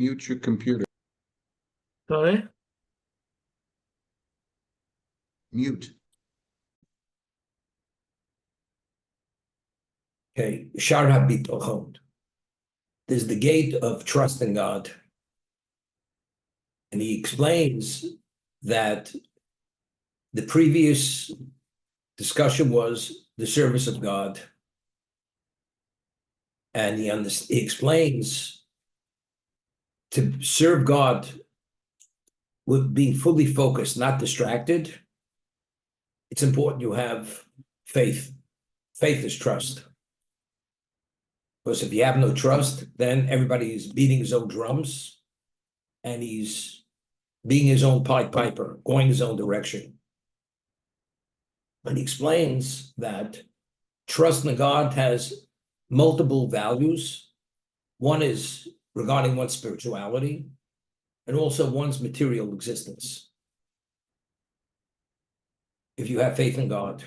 mute your computer. Sorry? Mute. Okay, Shar HaBitochon. There's the gate of trust in God. And he explains that the previous discussion was the service of God. And he explains to serve God with being fully focused, not distracted. It's important you have faith. Faith is trust. Because if you have no trust, then everybody is beating his own drums and he's being his own Pied Piper, going his own direction. And he explains that trust in God has multiple values. One is regarding one's spirituality and also one's material existence. If you have faith in God.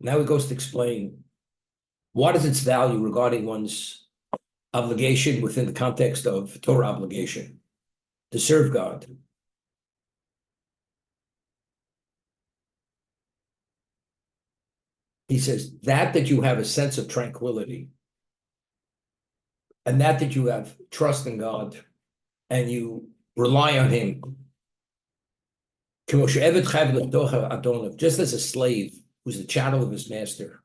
Now he goes to explain what is its value regarding one's obligation within the context of Torah obligation to serve God. He says that you have a sense of tranquility and that you have trust in God and you rely on Him. Just as a slave who's the chattel of his master,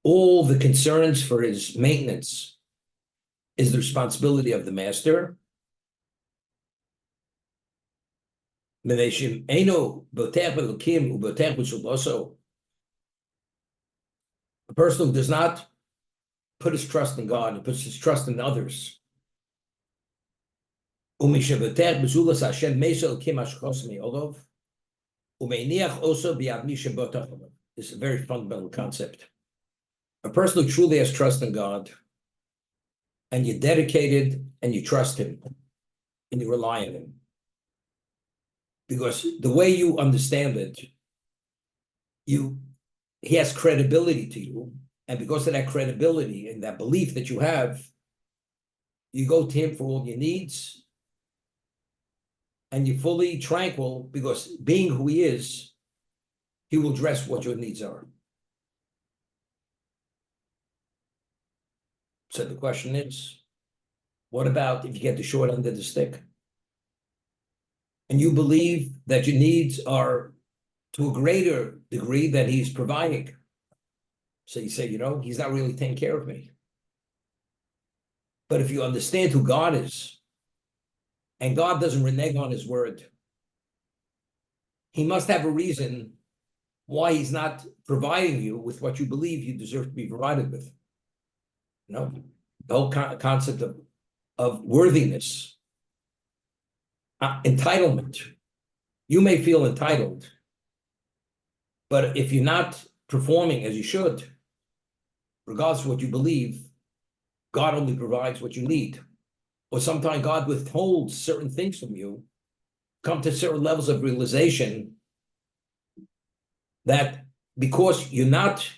all the concerns for his maintenance is the responsibility of the master. A person who does not put his trust in God and puts his trust in others. This is a very fundamental concept. A person who truly has trust in God, and you're dedicated and you trust Him, and you rely on Him. Because the way you understand it, He has credibility to you, and because of that credibility and that belief that you have, you go to Him for all your needs, and you're fully tranquil because being who He is, He will address what your needs are. So the question is, what about if you get the short end of the stick? And you believe that your needs are to a greater degree than He's providing. So you say, He's not really taking care of me. But if you understand who God is, and God doesn't renege on His word, He must have a reason why He's not providing you with what you believe you deserve to be provided with. The whole concept of worthiness, entitlement. You may feel entitled, but if you're not performing as you should, regardless of what you believe, God only provides what you need. Or sometimes God withholds certain things from you, come to certain levels of realization that because you're not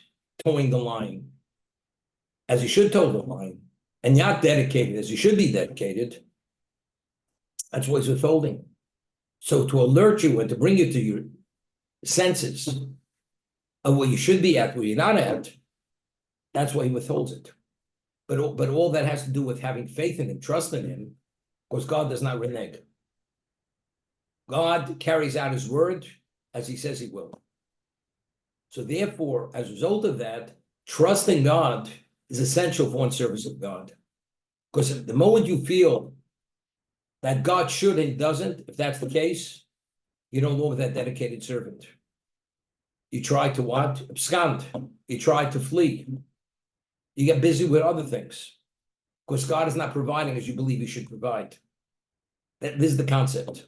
towing the line as you should toe the line, and you're not dedicated as you should be dedicated, that's what He's withholding. So to alert you and to bring you to your senses of where you should be at, where you're not at, that's why He withholds it. But all that has to do with having faith in Him, trust in Him, because God does not renege. God carries out His word as He says He will. So therefore, as a result of that, trusting God is essential for one's service of God. Because the moment you feel that God should and doesn't, if that's the case, you're no longer that dedicated servant. You try to what? Abscond. You try to flee. You get busy with other things. Because God is not providing as you believe He should provide. This is the concept.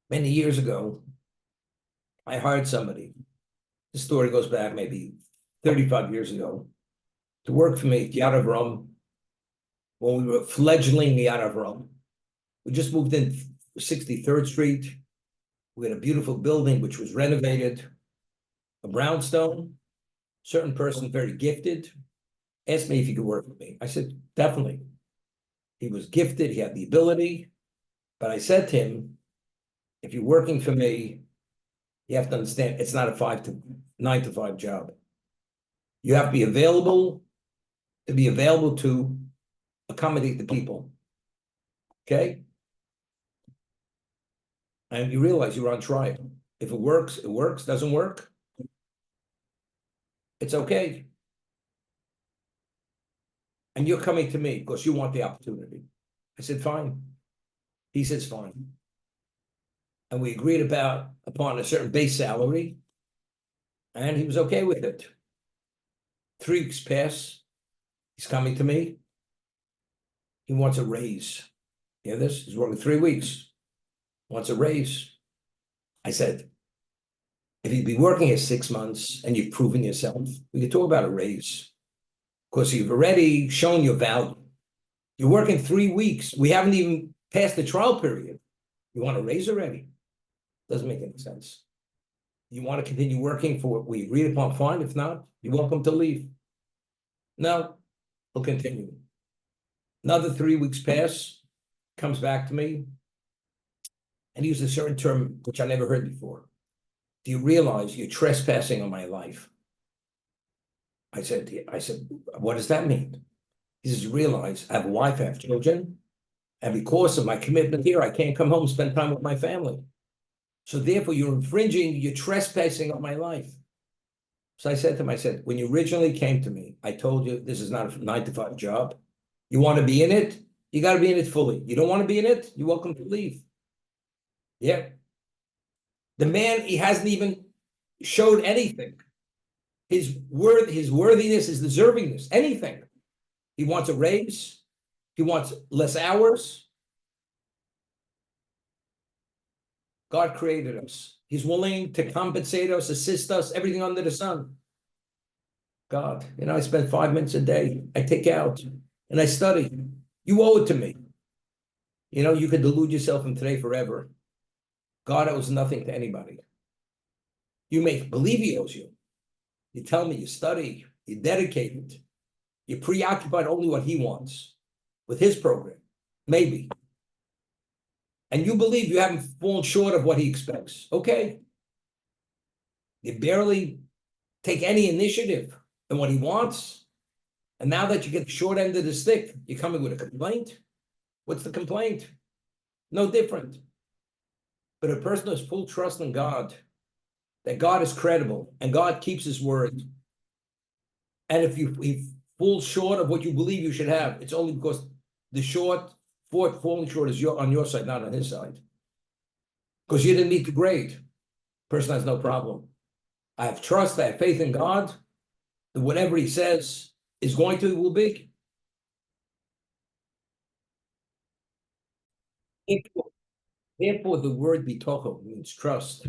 Many years ago, I hired somebody. This story goes back maybe 35 years ago to work for me at Yad Avram when we were fledgling Yad Avram. We just moved in 63rd Street. We had a beautiful building which was renovated, a brownstone. Certain person, very gifted, asked me if he could work with me. I said, definitely. He was gifted, he had the ability, but I said to him, if you're working for me, you have to understand it's not a 9 to 5 job. You have to be available to accommodate the people. Okay? And you realize you're on trial. If it works, it works. Doesn't work, it's okay. And you're coming to me because you want the opportunity. I said, fine. He says, fine. And we agreed upon a certain base salary, and he was okay with it. 3 weeks pass. He's coming to me. He wants a raise. You hear this? He's working 3 weeks. Wants a raise. I said, if you'd be working here 6 months and you've proven yourself, we could talk about a raise. Because you've already shown your value. You're working 3 weeks. We haven't even passed the trial period. You want a raise already? Doesn't make any sense. You want to continue working for what we agreed upon, fine. If not, you're welcome to leave. No, we'll continue. Another 3 weeks pass, comes back to me, and he used a certain term which I never heard before. Do you realize you're trespassing on my life? I said, what does that mean? He says, you realize I have a wife, I have children, and because of my commitment here, I can't come home and spend time with my family. So therefore, you're trespassing on my life. So I said to him, when you originally came to me, I told you this is not a 9 to 5 job. You want to be in it, you got to be in it fully. You don't want to be in it, you're welcome to leave. Yeah. The man, he hasn't even showed anything. His worthiness, his deservingness, anything. He wants a raise. He wants less hours. God created us. He's willing to compensate us, assist us, everything under the sun. God, I spend 5 minutes a day. I take out and I study. You owe it to me. You could delude yourself from today forever. God owes nothing to anybody. You make believe he owes you. You tell me you study, you're dedicated, you're preoccupied only what he wants with his program, maybe. And you believe you haven't fallen short of what he expects. Okay. You barely take any initiative in what he wants. And now that you get the short end of the stick, you're coming with a complaint. What's the complaint? No different. But a person who has full trust in God, that God is credible and God keeps his word. And if you fall short of what you believe you should have, it's only because falling short is on your side, not on his side. Because you didn't meet the grade. Person has no problem. I have trust, I have faith in God, that whatever he says is going to, will be. Therefore, the word bitocho means trust.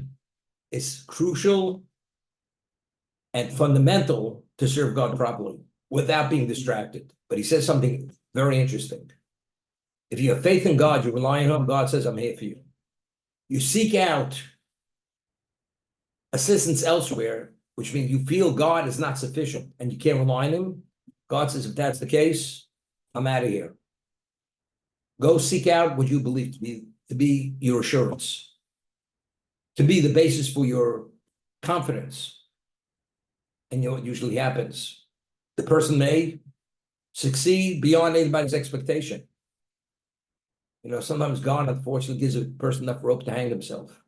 It's crucial and fundamental to serve God properly without being distracted. But he says something very interesting. If you have faith in God, you rely on him, God says, I'm here for you. You seek out assistance elsewhere, which means you feel God is not sufficient and you can't rely on him. God says, if that's the case, I'm out of here. Go seek out what you believe to be your assurance, to be the basis for your confidence. And you know what usually happens? The person may succeed beyond anybody's expectation. Sometimes God, unfortunately, gives a person enough rope to hang himself.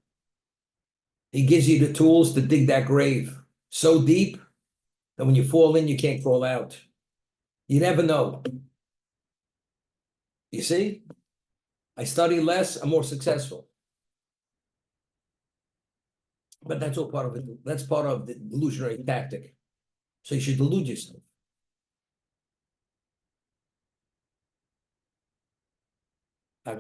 He gives you the tools to dig that grave so deep that when you fall in, you can't crawl out. You never know. You see? I study less, I'm more successful. But that's all part of it. That's part of the delusionary tactic. So you should delude yourself.